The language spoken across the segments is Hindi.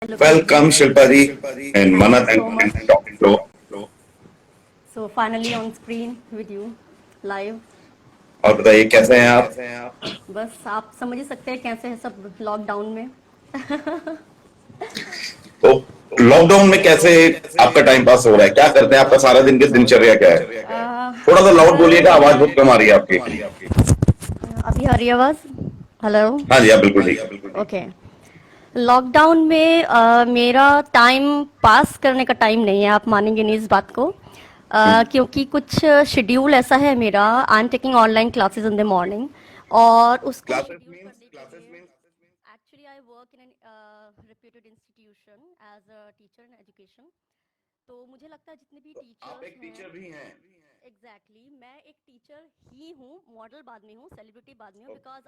Hello, Welcome, Kezi. Shilpadi and Thank you Manat and so much. talking to. So finally on screen with you live. और बताइए कैसे हैं आप? बस आप समझ ही सकते हैं कैसे है सब लॉकडाउन में। तो लॉकडाउन में कैसे आपका टाइम पास हो रहा है? क्या करते हैं? आपका सारा दिन की दिनचर्या क्या है? थोड़ा सा लाउड बोलिएगा, अगर आवाज बहुत कम आ रही है आपकी। अभी आ रही है आवाज। हेलो। हाँ जी, आप बिल्कुल ठीक। ओके। लॉकडाउन में मेरा टाइम पास करने का टाइम नहीं है, आप मानेंगे नहीं इस बात को। क्योंकि कुछ शेड्यूल ऐसा है मेरा। I am taking online classes in the morning और उसको क्लासेस शेड्यूल मींस करने के लिए actually I work in an reputed institution as a teacher in education. तो मुझे लगता है जितने भी तो आप टीचर्स एक हैं। टीचर भी हैं? एग्जैक्टली मैं एक टीचर ही हूँ, मॉडल बाद में हूँ, सेलिब्रिटी बाद में हूँ, because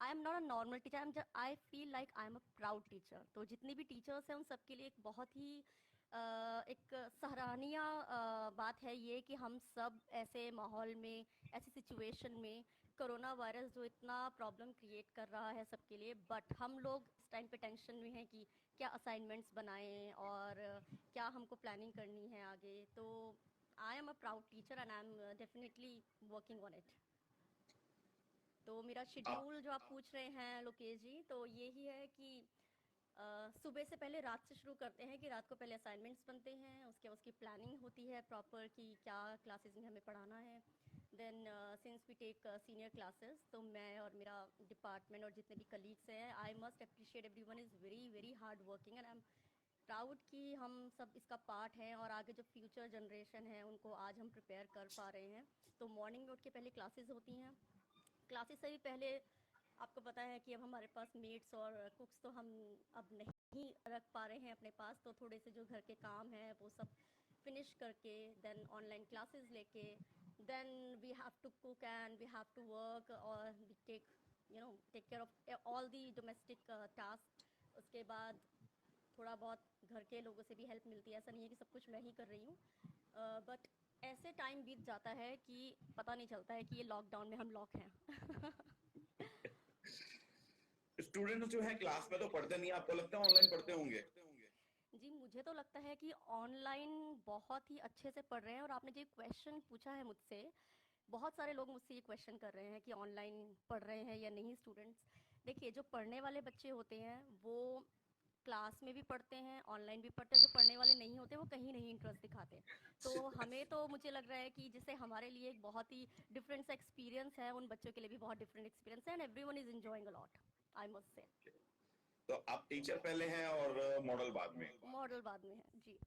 I am not a normal teacher. I feel like I am a proud teacher. तो जितने भी टीचर्स हैं उन सबके लिए एक बहुत ही एक सराहनीय बात है ये कि हम सब ऐसे माहौल में, ऐसी सिचुएशन में, कोरोना वायरस जो इतना प्रॉब्लम क्रिएट कर रहा है सबके लिए, बट हम लोग इस टाइम पे टेंशन में हैं कि क्या असाइनमेंट्स बनाएं और क्या हमको प्लानिंग करनी है आगे। तो I am a proud teacher and I am definitely working on it. तो मेरा आप शेड्यूल जो आप पूछ रहे हैं लोकेश जी, तो यही है कि सुबह से पहले रात से शुरू करते हैं कि रात को पहले असाइनमेंट्स बनते हैं, उसकी प्लानिंग होती है प्रॉपर कि क्या क्लासेस में हमें पढ़ाना है। Then since we take senior classes, तो मैं और मेरा डिपार्टमेंट और जितने भी कलीग्स हैं, I must appreciate everyone is very very hard working and I am proud कि हम सब इसका पार्ट हैं और आगे जो फ्यूचर जनरेशन है उनको आज हम प्रिपेयर कर पा रहे हैं। तो मॉर्निंग में उठ के पहले क्लासेस होती हैं। क्लासेस से भी पहले आपको पता है कि अब हमारे पास मेड्स और कुक्स तो हम अब नहीं रख पा रहे हैं अपने पास, तो थोड़े से जो घर के काम हैं वो सब फिनिश करके देन ऑनलाइन क्लासेस लेके then we have to cook and we have to work और we take take care of all the domestic task. उसके बाद थोड़ा बहुत घर के लोगों से भी हेल्प मिलती है, ऐसा नहीं है कि सब कुछ मैं ही कर रही हूँ। बट ऐसे टाइम बीत जाता है कि पता नहीं चलता है कि ये लॉकडाउन में हम लॉक हैं। स्टूडेंट्स जो हैं क्लास में तो पढ़ते नहीं, आपको लगता है ऑनलाइन पढ़ते होंगे? जी मुझे तो लगता है कि ऑनलाइन बहुत ही अच्छे से पढ़ रहे हैं। और आपने जो क्वेश्चन पूछा है मुझसे, बहुत सारे लोग मुझसे ये क्वेश्चन कर रहे हैं कि ऑनलाइन पढ़ रहे हैं या नहीं स्टूडेंट्स। देखिए, जो पढ़ने वाले बच्चे होते हैं वो क्लास में भी पढ़ते हैं, ऑनलाइन भी पढ़ते हैं। जो पढ़ने वाले नहीं होते वो कहीं नहीं इंटरेस्ट दिखाते। तो हमें तो मुझे लग रहा है कि जैसे हमारे लिए एक बहुत ही डिफरेंट सा एक्सपीरियंस है, उन बच्चों के लिए भी बहुत डिफरेंट एक्सपीरियंस है and everyone is enjoying a lot, I must say. तो आप टीचर पहले हैं और मॉडल बाद में। मॉडल बाद में है जी।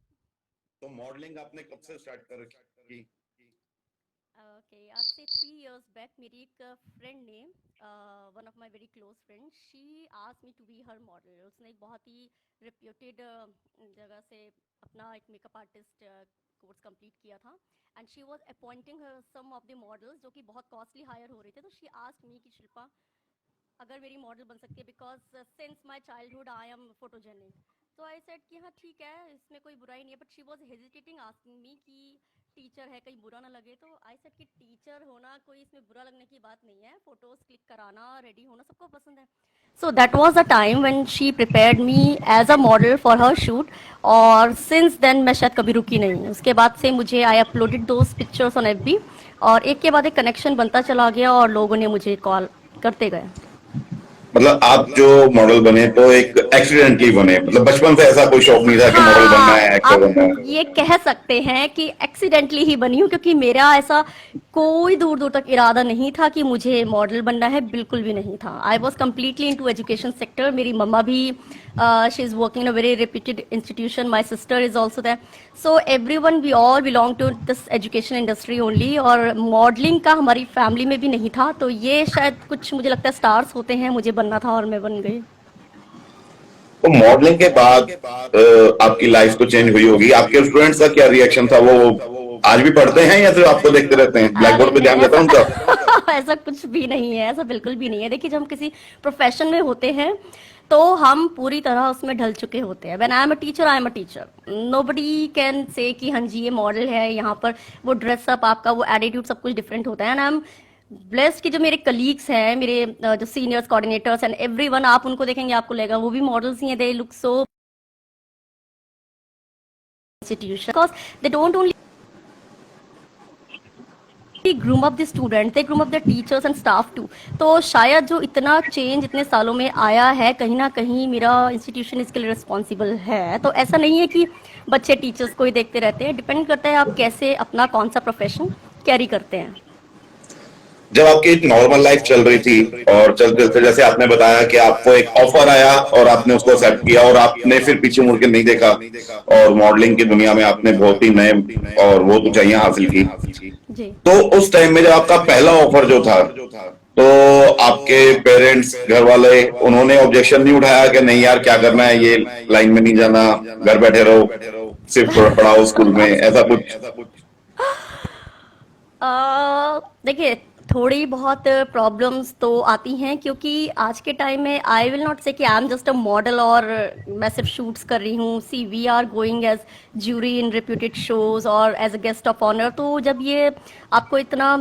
तो मॉडलिंग आपने कब से स्टार्ट कर की? ओके, आज से 3 इयर्स बैक मेरी एक फ्रेंड ने, one of my very close friend, she asked me to be her model. उसने एक बहुत ही रिप्यूटेड जगह से अपना एक मेकअप आर्टिस्ट कोर्स कंप्लीट किया था and she was appointing some of the models जो कि बहुत कॉस्टली हायर हो रहे थे। तो शी आस्क्ड मी कि शिल्पा, अगर मेरी मॉडल बन सकती है, because since my childhood I am photogenic. तो आई सेड कि हाँ ठीक है, इसमें कोई बुराई नहीं है। But she was hesitating asking me कि टीचर है, कहीं बुरा ना लगे। तो आई सेड कि टीचर होना कोई इसमें बुरा लगने की बात नहीं है, फोटोज क्लिक कराना, रेडी होना सबको पसंद है। So that was the time when she prepared me as a model for her shoot. और सिंस देन मैं शायद कभी रुकी नहीं। उसके बाद से मुझे I uploaded those pictures on FB और एक के बाद एक कनेक्शन बनता चला गया और लोगों ने मुझे कॉल करते गए। मतलब आप जो मॉडल बने तो एक एक्सीडेंटली बने, मतलब बचपन से ऐसा कोई शौक नहीं था कि मॉडल बनना हाँ, है, एक्टर आप बनना है? ये कह सकते हैं कि एक्सीडेंटली ही बनी हूँ, क्योंकि मेरा ऐसा कोई दूर दूर तक इरादा नहीं था कि मुझे मॉडल बनना है, बिल्कुल भी नहीं था। I was completely into education sector. मेरी मम्मा भी she is working in a very reputed institution, my sister is also that. So everyone, we all belong to this education industry only. और मॉडलिंग का हमारी फैमिली में भी नहीं था। तो ये शायद कुछ मुझे लगता है स्टार्स होते हैं, मुझे बनना था और मैं बन गई। तो मॉडलिंग के बाद आपकी लाइफ तो चेंज हुई होगी, आपके स्टूडेंट्स का क्या रिएक्शन था? वो आज भी पढ़ते हैं या सिर्फ आपको देखते रहते हैं? ब्लैक अरे बोर्ड पे नहीं, ध्यान रहता ऐसा है उनका? ऐसा कुछ भी नहीं है, ऐसा बिल्कुल भी नहीं है। देखिए, जब हम किसी प्रोफेशन में होते हैं तो हम पूरी तरह उसमें ढल चुके होते हैं। When I am a teacher, I am a teacher. Nobody can say कि हाँ जी ये मॉडल है, यहाँ पर वो ड्रेसअप, आपका वो एटीट्यूड, सब कुछ डिफरेंट होता है। एंड आई एम ब्लेस्ड कि जो मेरे कलीग्स हैं, मेरे जो सीनियर्स, कोऑर्डिनेटर्स एंड एवरीवन, आप उनको देखेंगे आपको लगेगा वो भी मॉडल्स ही हैं। They look so institution because they don't only groom up the student, they groom up the teachers and staff too. तो शायद जो इतना चेंज इतने सालों में आया है, कहीं ना कहीं मेरा इंस्टीट्यूशन इसके लिए रिस्पॉन्सिबल है। तो ऐसा नहीं है कि बच्चे टीचर्स को ही देखते रहते हैं, डिपेंड करता है आप कैसे अपना कौन सा प्रोफेशन कैरी करते हैं। जब आपकी एक नॉर्मल लाइफ चल रही थी और चलते चलते जैसे आपने बताया कि आपको एक ऑफर आया और आपने उसको एक्सेप्ट किया और आपने फिर पीछे मुड़ के नहीं देखा और मॉडलिंग की दुनिया में आपने बहुत ही नए और बहुत ऊंचाइयां हासिल की जी। तो उस टाइम में जब आपका पहला ऑफर जो था तो आपके पेरेंट्स, घर वाले, उन्होंने ऑब्जेक्शन नहीं उठाया कि नहीं यार क्या करना है, ये लाइन में नहीं जाना, घर बैठे रहो, सिर्फ पढ़ाओ स्कूल में, ऐसा कुछ? देखिए, थोड़ी बहुत प्रॉब्लम्स तो आती हैं क्योंकि आज के टाइम में I will not say that I am just a model और मैं सिर्फ शूट्स कर रही हूँ। See we are going as jury in reputed shows और as a guest of honour. तो जब ये आपको इतना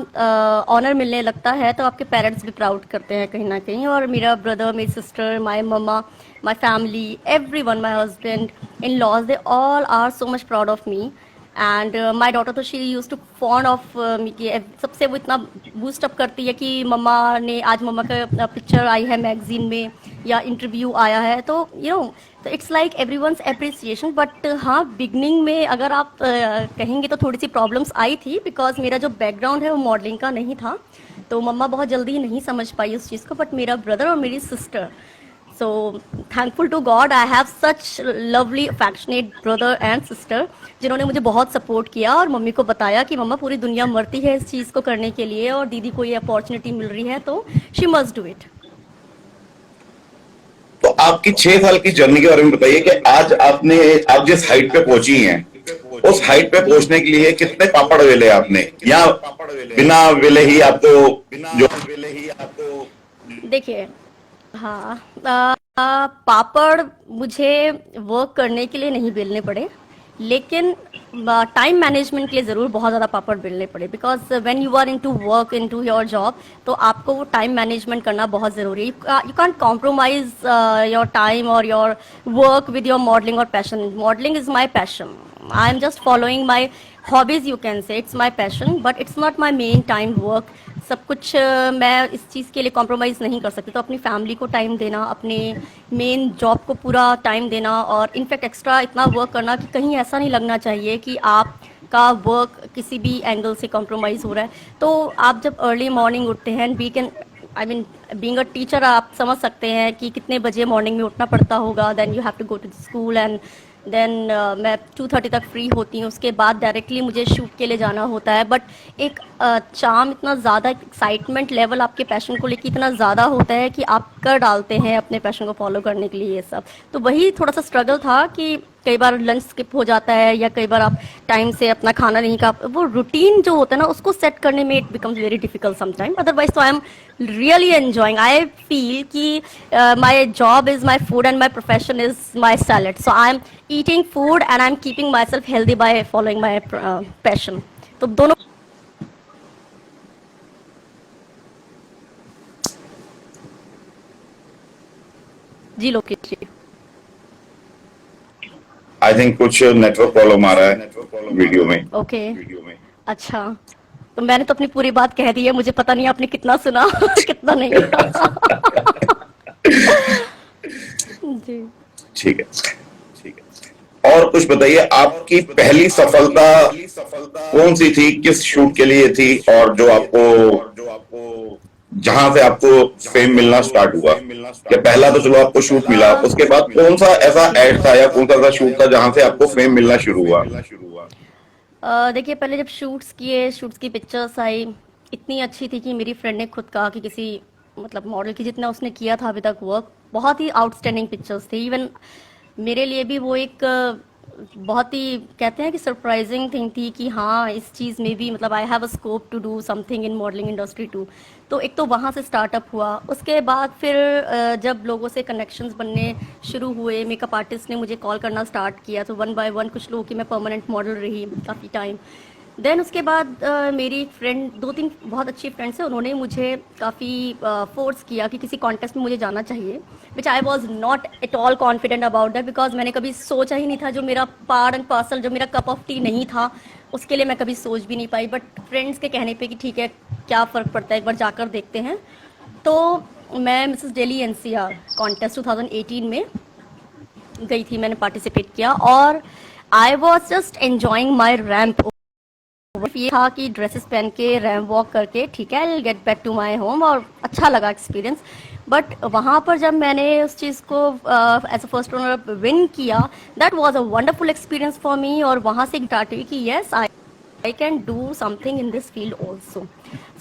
ऑनर मिलने लगता है तो आपके पेरेंट्स भी प्राउड करते हैं कहीं ना कहीं। और मेरा ब्रदर, मेरी sister, my mama, my family, everyone, my husband, in laws, they all are so much proud of me. And my daughter तो she use to fond of me कि सबसे वो इतना बूस्ट अप करती है कि मम्मा ने आज मम्मा का पिक्चर आई है मैगजीन में या इंटरव्यू आया है। तो यू नो, तो it's like everyone's appreciation. But हाँ, बिगनिंग में अगर आप कहेंगे तो थोड़ी सी प्रॉब्लम्स आई थी बिकॉज मेरा जो बैकग्राउंड है वो मॉडलिंग का नहीं था। तो मम्मा बहुत जल्दी नहीं समझ पाई उस चीज़ को, बट मेरा ब्रदर और मेरी sister, so thankful to God I have such lovely affectionate brother and sister जिन्होंने मुझे बहुत सपोर्ट किया और मम्मी को बताया कि मम्मा पूरी दुनिया मरती है इस चीज़ को करने के लिए और दीदी को ये अपॉर्चुनिटी मिल रही है तो शी मस्ट डू इट। तो आपकी 6 साल की जर्नी के बारे में बताइए कि आज आप जिस हाइट पे पहुंची हैं, उस हाइट पे पहुंचने के लिए कितने पापड़ वेले आपने, या बिना वेले ही आपको देखिए, हाँ, पापड़ मुझे वर्क करने के लिए नहीं बेलने पड़े, लेकिन टाइम मैनेजमेंट के लिए ज़रूर बहुत ज़्यादा पापड़ बेलने पड़े। Because when you are into work, into your job, तो आपको वो टाइम मैनेजमेंट करना बहुत ज़रूरी है। You can compromise your time और your work with your modelling और passion. Modelling is my passion, I am just following my hobbies, you can say it's my passion, but it's not my main time work. सब कुछ मैं इस चीज़ के लिए कॉम्प्रोमाइज़ नहीं कर सकती। तो अपनी फैमिली को टाइम देना, अपने मेन जॉब को पूरा टाइम देना और इनफैक्ट एक्स्ट्रा इतना वर्क करना कि कहीं ऐसा नहीं लगना चाहिए कि आपका वर्क किसी भी एंगल से कॉम्प्रोमाइज़ हो रहा है। तो आप जब अर्ली मॉर्निंग उठते हैं, we can, I mean being a teacher, आप समझ सकते हैं कि कितने बजे मॉर्निंग में उठना पड़ता होगा। Then you have to go to school and then मैं 2:30 तक फ्री होती हूँ। उसके बाद डायरेक्टली मुझे शूट के लिए जाना होता है। बट एक चार्म, इतना ज़्यादा एक्साइटमेंट लेवल आपके पैशन को लेकर इतना ज़्यादा होता है कि आप कर डालते हैं अपने पैशन को फॉलो करने के लिए ये सब। तो वही थोड़ा सा स्ट्रगल था कि कई बार लंच स्किप हो जाता है या कई बार आप टाइम से अपना खाना नहीं खा, वो रूटीन जो होता है ना उसको सेट करने में it becomes very difficult sometime. Otherwise तो I am really enjoying, I feel कि my job is my food and my profession is my salad. So I am eating food and I am keeping myself healthy by following my passion. तो दोनों। जी लोकेश जी, आई थिंक कुछ नेटवर्क प्रॉब्लम आ रहा है वीडियो में। ओके, अच्छा, तो मैंने तो अपनी पूरी बात कह दी है, मुझे पता नहीं आपने कितना सुना कितना नहीं। जी, ठीक है, ठीक है। और कुछ बताइए, आपकी पहली सफलता कौन सी थी, किस शूट के लिए थी, और जो आपको जहां से आपको फेम मिलना स्टार्ट हुआ? कि पहला तो चलो आपको शूट मिला, उसके बाद कौन सा ऐसा एड था या कौन सा ऐसा शूट था जहां से आपको फेम मिलना शुरू हुआ? देखिए, पहले जब शूट्स किए, शूट्स की पिक्चर्स आई, इतनी अच्छी थी कि मेरी फ्रेंड ने खुद कहा कि किसी मतलब मॉडल की जितना उसने किया था अभी तक वर्क, बहुत ही आउटस्टैंडिंग पिक्चर्स थी। इवन मेरे लिए भी वो एक बहुत ही, कहते हैं कि सरप्राइजिंग थिंग थी कि हाँ, इस चीज़ में भी मतलब I have a scope to do something in modelling industry too. तो एक तो वहाँ से स्टार्टअप हुआ। उसके बाद फिर जब लोगों से कनेक्शंस बनने शुरू हुए, मेकअप आर्टिस्ट ने मुझे कॉल करना स्टार्ट किया, तो वन बाय वन कुछ लोगों की मैं परमानेंट मॉडल रही काफ़ी टाइम। देन उसके बाद मेरी एक फ्रेंड, 2-3 बहुत अच्छी फ्रेंड्स हैं, उन्होंने मुझे काफ़ी फ़ोर्स किया कि किसी कॉन्टेस्ट में मुझे जाना चाहिए, which I was not at all confident about that, because मैंने कभी सोचा ही नहीं था, जो मेरा पार्ट एंड पार्सल, जो मेरा कप ऑफ टी नहीं था, उसके लिए मैं कभी सोच भी नहीं पाई। बट फ्रेंड्स के कहने पे कि ठीक है, क्या फ़र्क पड़ता है, एक बार जाकर देखते हैं। तो मैं मिसेस दिल्ली एनसीआर कॉन्टेस्ट 2018 में गई थी, मैंने पार्टिसिपेट किया और I was just enjoying my ramp. ये था कि ड्रेसेस पहन के रैम्प वॉक करके ठीक है, I get back to my home, और अच्छा लगा एक्सपीरियंस। बट वहाँ पर जब मैंने उस चीज़ को as a first runner win किया, that was a wonderful experience for me, और वहाँ से स्टार्ट हुई कि yes, I can do something in this field also.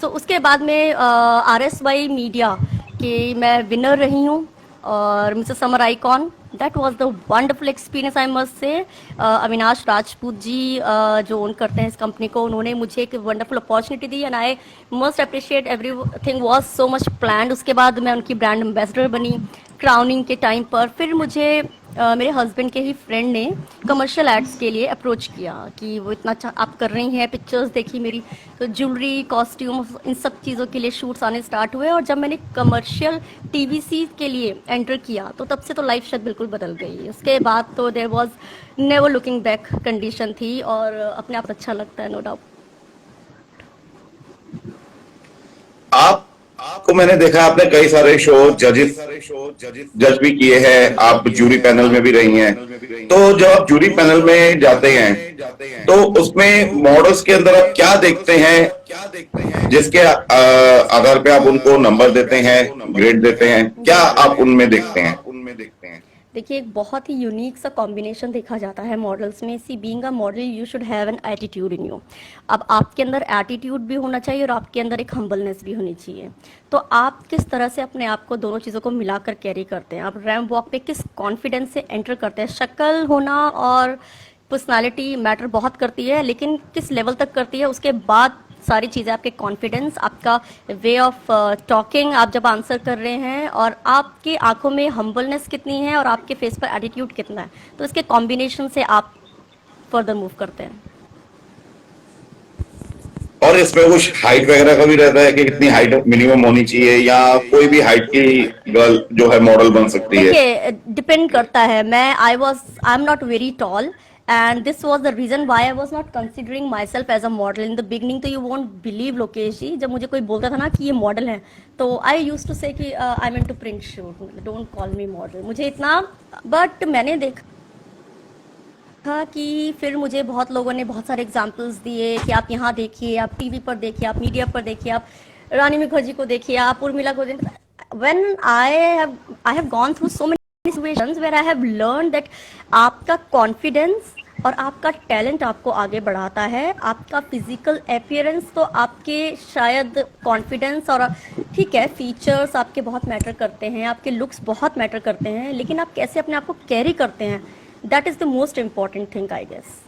So उसके बाद में RSY मीडिया के मैं विनर रही हूँ, और Mrs summer icon, that was the wonderful experience, I must say. Avinash Rajput ji जो ओन करते हैं इस कंपनी को, उन्होंने मुझे एक wonderful opportunity the, and I must appreciate everything was so much planned. उसके बाद मैं उनकी ब्रांड एम्बेसडर बनी क्राउनिंग के टाइम पर। फिर मुझे मेरे हस्बैंड के ही फ्रेंड ने कमर्शियल एड्स के लिए अप्रोच किया कि वो इतना अच्छा आप कर रही हैं, पिक्चर्स देखी मेरी, तो ज्वेलरी, कॉस्ट्यूम, इन सब चीज़ों के लिए शूट्स आने स्टार्ट हुए। और जब मैंने कमर्शियल TVC के लिए एंटर किया, तो तब से तो लाइफ शायद बिल्कुल बदल गई। उसके बाद तो there was never looking back condition थी, और अपने आप अच्छा लगता है, नो डाउट। आपको मैंने देखा, आपने कई सारे शो जज भी किए हैं, आप जूरी पैनल में भी रही हैं। तो जब आप जूरी पैनल में जाते हैं, तो उसमें मॉडल्स के अंदर आप क्या देखते हैं, जिसके आधार पे आप उनको नंबर देते हैं, ग्रेड देते हैं, क्या आप उनमें देखते हैं? देखिए, एक बहुत ही यूनिक सा कॉम्बिनेशन देखा जाता है मॉडल्स में। See being a model you should have an attitude in you. अब आपके अंदर एटीट्यूड भी होना चाहिए और आपके अंदर एक हम्बलनेस भी होनी चाहिए। तो आप किस तरह से अपने आप को, दोनों चीज़ों को मिलाकर कैरी करते हैं, आप रैम्प वॉक पे किस कॉन्फिडेंस से एंटर करते हैं। शक्ल होना और पर्सनालिटी मैटर बहुत करती है, लेकिन किस लेवल तक करती है, उसके बाद सारी चीज़ें, आपके कॉन्फिडेंस, आपका वे ऑफ टॉकिंग, आप जब आंसर कर रहे हैं, और आपकी आंखों में हम्बलनेस कितनी है, और आपके फेस पर एटीट्यूड कितना है, तो इसके कॉम्बिनेशन से आप फर्दर मूव करते हैं। और इसमें कुछ हाइट वगैरह का भी रहता है कि कितनी हाइट मिनिमम होनी चाहिए, या कोई भी हाइट की गर्ल जो है मॉडल बन सकती है? देखिए, डिपेंड करता है। I am not very tall, and this was the reason why I was not considering myself as a model in the beginning. तो you won't believe Lokesh ji, जब मुझे कोई बोलता था ना कि ये मॉडल है, तो आई यूज टू से that I am into print shoot, don't call me model, मुझे इतना। बट मैंने देखा था कि फिर मुझे बहुत लोगों ने बहुत सारे एग्जाम्पल्स दिए कि आप यहाँ देखिए, आप टीवी पर देखिए, आप मीडिया पर देखिए, आप रानी मुखर्जी को देखिए, आप उर्मिला को देखिए। when I have gone through so many situations where I have learned that आपका कॉन्फिडेंस और आपका टैलेंट आपको आगे बढ़ाता है। आपका फिजिकल अपीयरेंस तो आपके शायद कॉन्फिडेंस, और ठीक है, फीचर्स आपके बहुत मैटर करते हैं, आपके लुक्स बहुत मैटर करते हैं, लेकिन आप कैसे अपने आप को कैरी करते हैं, that is the most important thing I guess.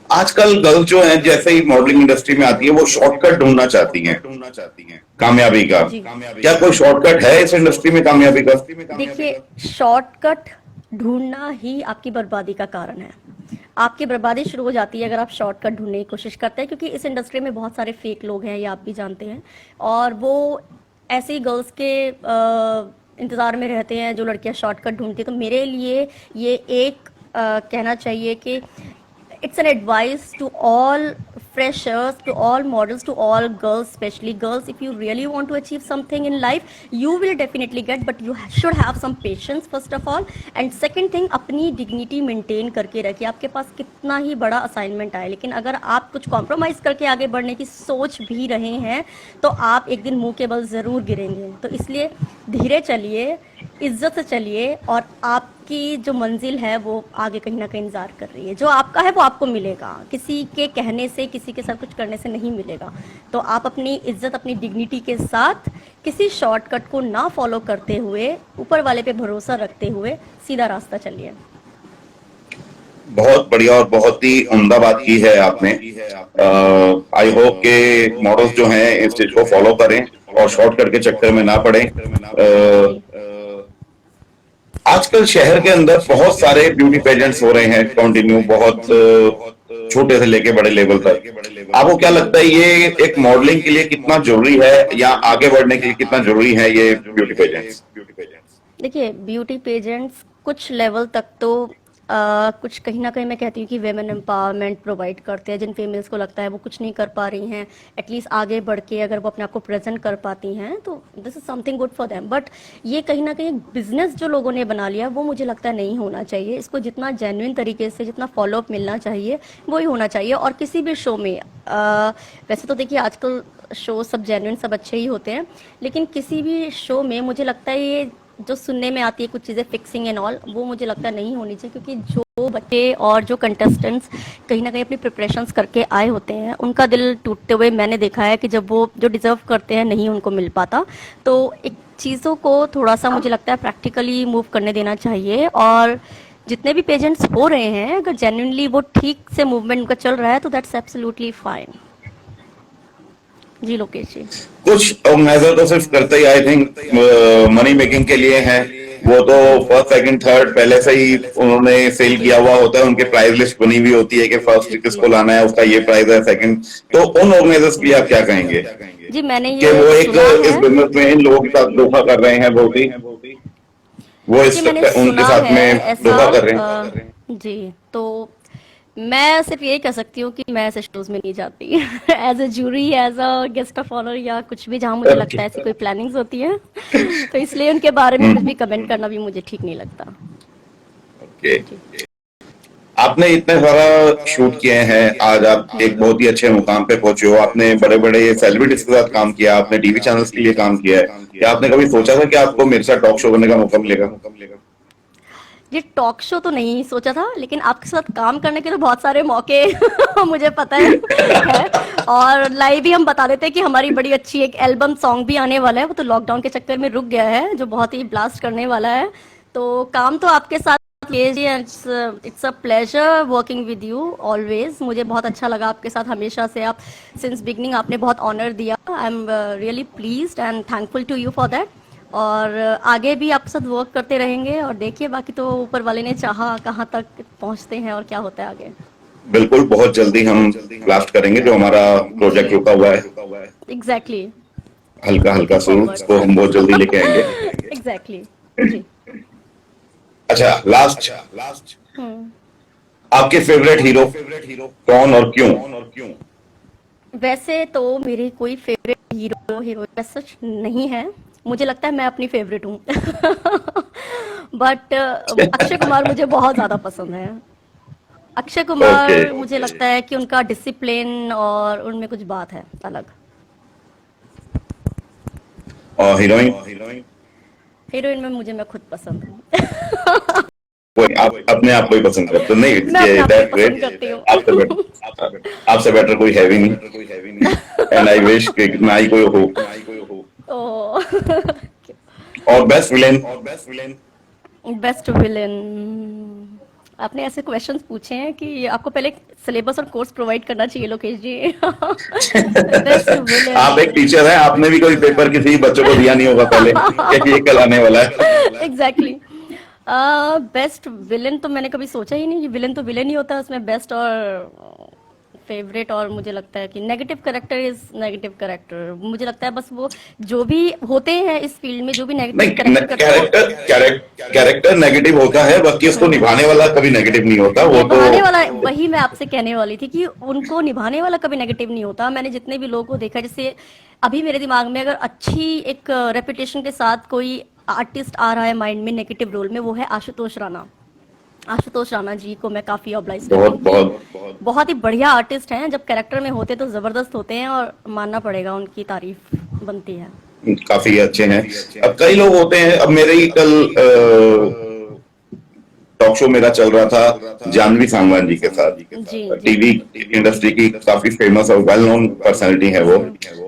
आजकल गर्ल्स जो हैं, जैसे ही मॉडलिंग इंडस्ट्री में आती है, वो शॉर्टकट ढूंढना चाहती हैं कामयाबी का। जी, क्या कोई शॉर्टकट है इस इंडस्ट्री में कामयाबी का? देखिए, शॉर्टकट ढूंढना ही आपकी बर्बादी का कारण है। आपकी बर्बादी शुरू हो जाती है अगर आप शॉर्टकट ढूंढने की कोशिश करते हैं, क्योंकि इस इंडस्ट्री में बहुत सारे फेक लोग हैं, ये आप भी जानते हैं, और वो ऐसे ही गर्ल्स के इंतज़ार में रहते हैं जो लड़कियां शॉर्टकट ढूंढती हैं। तो मेरे लिए ये एक कहना चाहिए कि it's an advice to all freshers, to all models, to all girls, especially girls. If you really want to achieve something in life, you will definitely get, but you should have some patience first of all. And second thing, अपनी dignity maintain करके रखिए। आपके पास कितना ही बड़ा असाइनमेंट आए, लेकिन अगर आप कुछ कॉम्प्रोमाइज़ करके आगे बढ़ने की सोच भी रहे हैं, तो आप एक दिन मुंह के बल ज़रूर गिरेंगे। तो इसलिए धीरे चलिए, इज्जत से चलिए, और आपकी जो मंजिल है वो आगे कहीं ना कहीं इंतजार कर रही है। जो आपका है वो आपको मिलेगा, किसी के कहने से, किसी के साथ कुछ करने से नहीं मिलेगा। तो आप अपनी इज्जत, अपनी डिग्निटी के साथ किसी शॉर्टकट को ना फॉलो करते हुए, ऊपर वाले पे भरोसा रखते हुए सीधा रास्ता चलिए। बहुत बढ़िया और बहुत ही उम्दा बात की है आपने। आई होप के मॉडल्स जो हैं इस चीज को फॉलो करें और शॉर्टकट के चक्कर में ना पड़े। जी, आजकल शहर के अंदर बहुत सारे ब्यूटी पेजेंट्स हो रहे हैं कंटिन्यू, बहुत छोटे से लेके बड़े लेवल तक। आपको क्या लगता है ये एक मॉडलिंग के लिए कितना जरूरी है या आगे बढ़ने के लिए कितना जरूरी है ये ब्यूटी पेजेंट्स? देखिए, ब्यूटी पेजेंट्स कुछ लेवल तक तो कुछ कहीं ना कहीं मैं कहती हूँ कि वेमेन एम्पावरमेंट प्रोवाइड करते हैं, जिन फीमेल्स को लगता है वो कुछ नहीं कर पा रही हैं, एटलीस्ट आगे बढ़ के अगर वो अपने आप को प्रेजेंट कर पाती हैं तो this is something good for them. But ये कहीं ना कहीं बिजनेस जो लोगों ने बना लिया वो मुझे लगता है नहीं होना चाहिए। इसको जितना जेन्युइन तरीके से जितना फॉलोअप मिलना चाहिए वही होना चाहिए। और किसी भी शो में वैसे तो देखिए आजकल शो सब जेन्युइन सब अच्छे ही होते हैं, लेकिन किसी भी शो में मुझे लगता है ये जो सुनने में आती है कुछ चीज़ें फिक्सिंग एंड ऑल, वो मुझे लगता है नहीं होनी चाहिए। क्योंकि जो बच्चे और जो कंटेस्टेंट्स कहीं ना कहीं अपनी प्रिपरेशंस करके आए होते हैं उनका दिल टूटते हुए मैंने देखा है कि जब वो जो डिजर्व करते हैं नहीं उनको मिल पाता। तो एक चीज़ों को थोड़ा सा मुझे लगता है प्रैक्टिकली मूव करने देना चाहिए। और जितने भी पेजेंट्स हो रहे हैं अगर जेन्युइनली वो ठीक से मूवमेंट उनका चल रहा है तो दैट्स एब्सोल्युटली फाइन। जी लोकेश जी। कुछ ऑर्गेनाइजर तो सिर्फ करते ही आई थिंक मनी मेकिंग के लिए हैं। वो तो फर्स्ट सेकंड थर्ड पहले से ही उन्होंने सेल किया हुआ होता है, उनके प्राइस लिस्ट बनी हुई होती है कि फर्स्ट किसको लाना है उसका ये प्राइस है, सेकंड। तो उन ऑर्गेनाइजर्स के लिए आप क्या कहेंगे जी मैंने कि ये वो एक सुना इस है। बिजनेस में इन लोगों के साथ धोखा कर रहे हैं, बहुत ही वो जी इस मैंने उनके सुना साथ है में ऐसा। धोखा कर रहे हैं? जी तो मैं सिर्फ यही कह सकती हूँ कि मैं ऐसे शोज में नहीं जाती as a jury, as a guest of honour या कुछ भी जहाँ मुझे लगता है ऐसी कोई प्लानिंग्स होती है तो इसलिए उनके बारे में कुछ भी कमेंट करना भी मुझे ठीक नहीं लगता। ओके। जी आपने इतने सारा शूट किए हैं, आज आप एक बहुत ही अच्छे मुकाम पे पहुंचे हो। आपने बड़े बड़े सेलिब्रिटीज के साथ काम किया, आपने टीवी चैनल्स के लिए काम किया है। क्या आपने कभी सोचा था कि आपको मेरे साथ टॉक शो करने का मौका मिलेगा? ये टॉक शो तो नहीं सोचा था, लेकिन आपके साथ काम करने के तो बहुत सारे मौके मुझे पता है। और लाइव ही हम बता देते हैं कि हमारी बड़ी अच्छी एक एल्बम सॉन्ग भी आने वाला है, वो तो लॉकडाउन के चक्कर में रुक गया है, जो बहुत ही ब्लास्ट करने वाला है। तो काम तो आपके साथ it's a pleasure working with you always. मुझे बहुत अच्छा लगा आपके साथ हमेशा से, आप सिंस बिगनिंग आपने बहुत ऑनर दिया। I am really pleased and thankful to you for that. और आगे भी आपके साथ वर्क करते रहेंगे और देखिए बाकी तो ऊपर वाले ने चाहा कहाँ तक पहुंचते हैं और क्या होता है आगे। बिल्कुल, बहुत जल्दी हम ब्लास्ट करेंगे जो हमारा प्रोजेक्ट रुका हुआ है। एग्जैक्टली। हल्का हल्का लुकिंग शुरू, फॉरवर्ड। उसको हम बहुत जल्दी लेके आएंगे। एग्जैक्टली। जी। अच्छा, लास्ट, हम्म। आपके फेवरेट हीरो कौन और क्यों? वैसे तो मेरी कोई फेवरेट हीरो हीरोइन सच नहीं है। मुझे लगता है मैं अपनी फेवरेट हूँ बट अक्षय कुमार मुझे बहुत ज़्यादा पसंद है। अक्षय ओके। कुमार मुझे लगता है कि उनका डिसिप्लिन और उनमें कुछ बात है अलग। और हीरोइन? हीरोइन में मुझे मैं खुद पसंद हूँ कोई आप अपने आप को ही पसंद करते हो? नहीं, मैं अपने आप को ही दैट्स पसंद ग्रेट। करती हूँ आपसे बेटर कोई है भी नहीं, एंड आई विश कि ना ही कोई हो। ओ और बेस्ट विलेन? Best villain. आपने ऐसे क्वेश्चंस पूछे हैं कि आपको पहले सिलेबस और कोर्स प्रोवाइड करना चाहिए लोकेश जी बेस्ट विलेन। आप एक टीचर हैं, आपने भी कोई पेपर किसी बच्चों को दिया नहीं होगा पहले कि ये कल आने वाला है। एग्जैक्टली। बेस्ट विलेन तो मैंने कभी सोचा ही नहीं कि विलेन तो विलेन ही होता है, उसमें बेस्ट और फेवरेट। और मुझे लगता है कि negative character is negative character. मुझे लगता है बस वो जो भी होते हैं इस फील्ड में जो भी नहीं, नेगेटिव कैरेक्टर करते हैं कैरेक्टर नेगेटिव होता है, बाकी उसको निभाने वाला कभी नेगेटिव नहीं होता। वो तो निभाने वाला, वही मैं आपसे कहने वाली थी कि उनको निभाने वाला कभी नेगेटिव नहीं होता। मैंने जितने भी लोगों को देखा, जैसे अभी मेरे दिमाग में अगर अच्छी एक रेपुटेशन के साथ कोई आर्टिस्ट आ रहा है माइंड में नेगेटिव रोल में, वो है आशुतोष राणा। आशुतोष राणा जी को मैं काफी ऑब्लाइज करती बहुत हूँ बहुत कि बहुत ही बढ़िया आर्टिस्ट हैं, जब कैरेक्टर में होते तो जबरदस्त होते हैं और मानना पड़ेगा उनकी तारीफ बनती है। काफी अच्छे हैं। अब कई लोग होते हैं, अब मेरे ही कल टॉक शो मेरा चल रहा था जानवी सांगवान जी के साथ। जी जी। टीवी इंडस्ट्री की काफी फेमस और वेल नोन पर्सनालिटी है वो।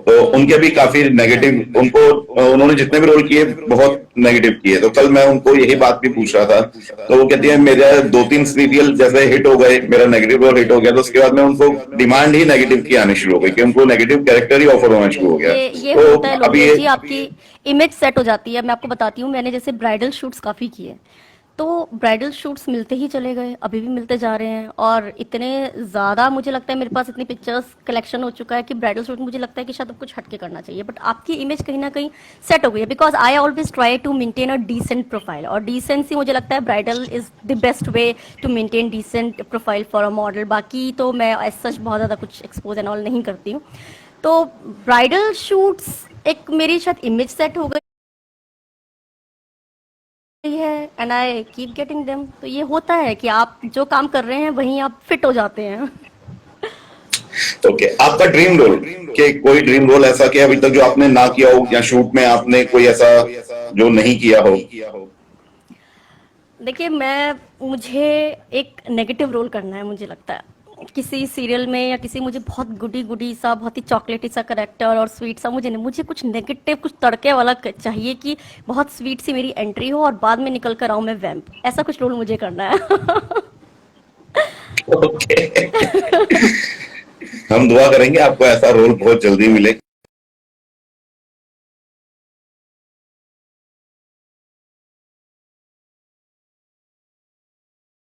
तो उनके भी काफी नेगेटिव, उन्होंने जितने भी रोल किए बहुत नेगेटिव किए। तो कल मैं उनको यही बात भी पूछ रहा था, तो वो कहती है मेरे 2-3 सीरियल जैसे हिट हो गए, मेरा नेगेटिव रोल हिट हो गया, तो उसके बाद में उनको डिमांड ही नेगेटिव की आनी शुरू हो गई कि उनको नेगेटिव कैरेक्टर ही ऑफर होना शुरू हो गया। ये तो होता है अभी लोकेश जी, आपकी इमेज सेट हो जाती है। मैं आपको बताती हूँ, मैंने जैसे ब्राइडल शूट्स काफी किए, तो ब्राइडल शूट्स मिलते ही चले गए, अभी भी मिलते जा रहे हैं, और इतने ज़्यादा मुझे लगता है मेरे पास इतनी पिक्चर्स कलेक्शन हो चुका है कि ब्राइडल शूट मुझे लगता है कि शायद अब कुछ हटके करना चाहिए, बट आपकी इमेज कहीं ना कहीं सेट हो गई है, because I always try to maintain a decent profile, और डिसेंसी मुझे लगता है bridal is the best way to maintain decent profile for a model. बाकी तो मैं एज सच बहुत ज़्यादा कुछ एक्सपोज एंड ऑल नहीं करती हूँ। तो ब्राइडल शूट्स एक मेरी शायद इमेज सेट हो गई है, and I keep getting them. तो ये होता है कि आप जो काम कर रहे हैं वहीं आप फिट हो जाते हैं। ओके, आपका ड्रीम रोल, कि कोई ड्रीम रोल ऐसा कि अभी तक जो आपने ना किया हो, या शूट में आपने कोई ऐसा जो नहीं किया हो? देखिए, मैं मुझे एक नेगेटिव रोल करना है, मुझे लगता है किसी सीरियल में, या किसी, मुझे बहुत गुडी गुडी सा, बहुत ही चॉकलेटी सा करेक्टर और स्वीट सा मुझे नहीं, मुझे कुछ नेगेटिव, कुछ तड़के वाला चाहिए कि बहुत स्वीट सी मेरी एंट्री हो और बाद में निकल कर आऊं मैं वैम्प, ऐसा कुछ रोल मुझे करना है। ओके, हम दुआ करेंगे आपको ऐसा रोल बहुत जल्दी मिले।